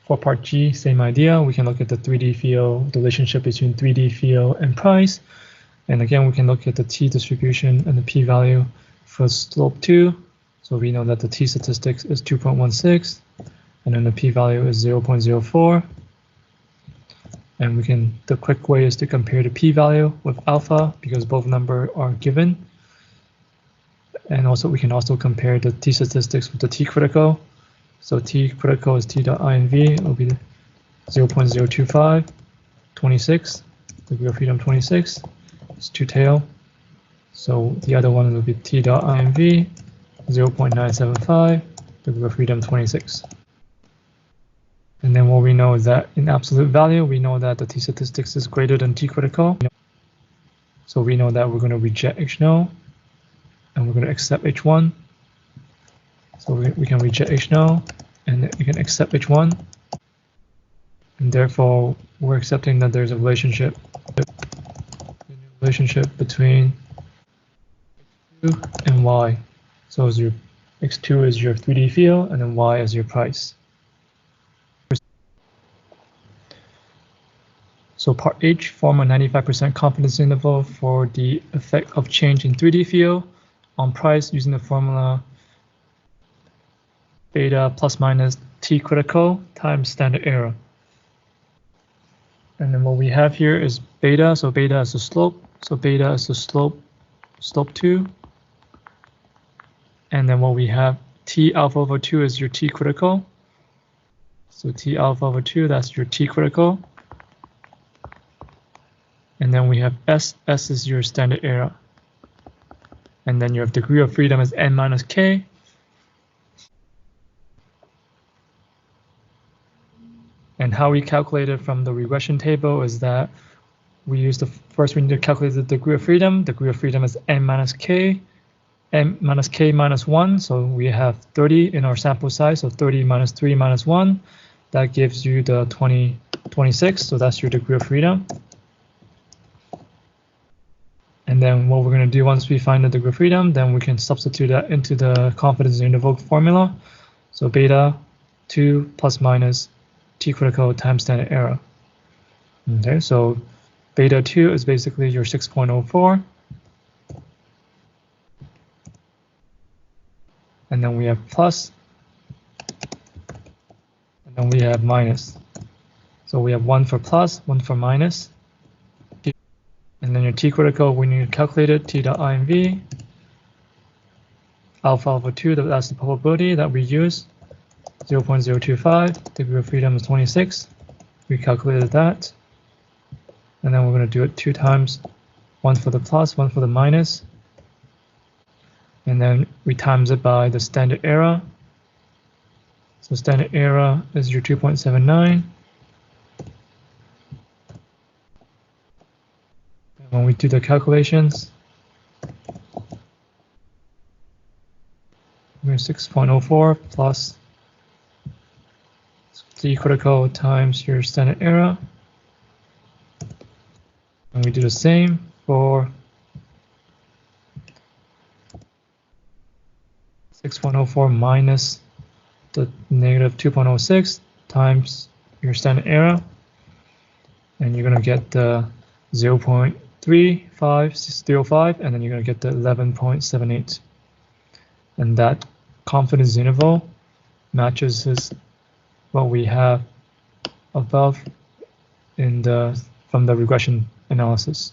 For part G, same idea. We can look at the 3D field, the relationship between 3D field and price. And again, we can look at the t distribution and the p-value for slope 2. So we know that the t statistics is 2.16, and then the p-value is 0.04. And the quick way is to compare the p-value with alpha because both numbers are given. And also we can also compare the t statistics with the t critical. So t critical is t.inv, it will be 0.025, 26, degree of freedom 26, it's two-tail. So the other one will be t.inv, 0.975, degree of freedom 26. And then what we know is that in absolute value, we know that the t statistics is greater than t critical. So we know that we're going to reject h0 and we're going to accept h1. So we can reject h0 and we can accept h1. And therefore, we're accepting that there's a relationship between x2 and y. So as your x2 is your 3D field and then y is your price. So part H, form a 95% confidence interval for the effect of change in 3D field on price using the formula beta plus minus t critical times standard error. And then what we have here is beta, so beta is the slope, so beta is the slope 2. And then what we have, t alpha over 2 is your t critical. So t alpha over 2, that's your t critical. And then we have S is your standard error. And then your degree of freedom is n minus k. And how we calculate it from the regression table is that we use first we need to calculate the degree of freedom. Degree of freedom is n minus k minus 1. So we have 30 in our sample size. So 30 minus 3 minus 1. That gives you the 26. So that's your degree of freedom. And then what we're going to do once we find the degree of freedom, then we can substitute that into the confidence interval formula. So beta 2 plus minus t critical times standard error. Okay, so beta 2 is basically your 6.04. And then we have plus. And then we have minus. So we have 1 for plus, 1 for minus. And then your t critical, we need to calculate it, t.inv, alpha over 2, that's the probability that we use, 0.025, degree of freedom is 26. We calculated that. And then we're going to do it 2 times, 1 for the plus, 1 for the minus. And then we times it by the standard error. So standard error is your 2.79. When we do the calculations, we're 6.04 plus t critical times your standard error. And we do the same for 6.04 minus the negative 2.06 times your standard error. And you're going to get the 0.3505, and then you're going to get the 11.78. And that confidence interval matches what we have above from the regression analysis.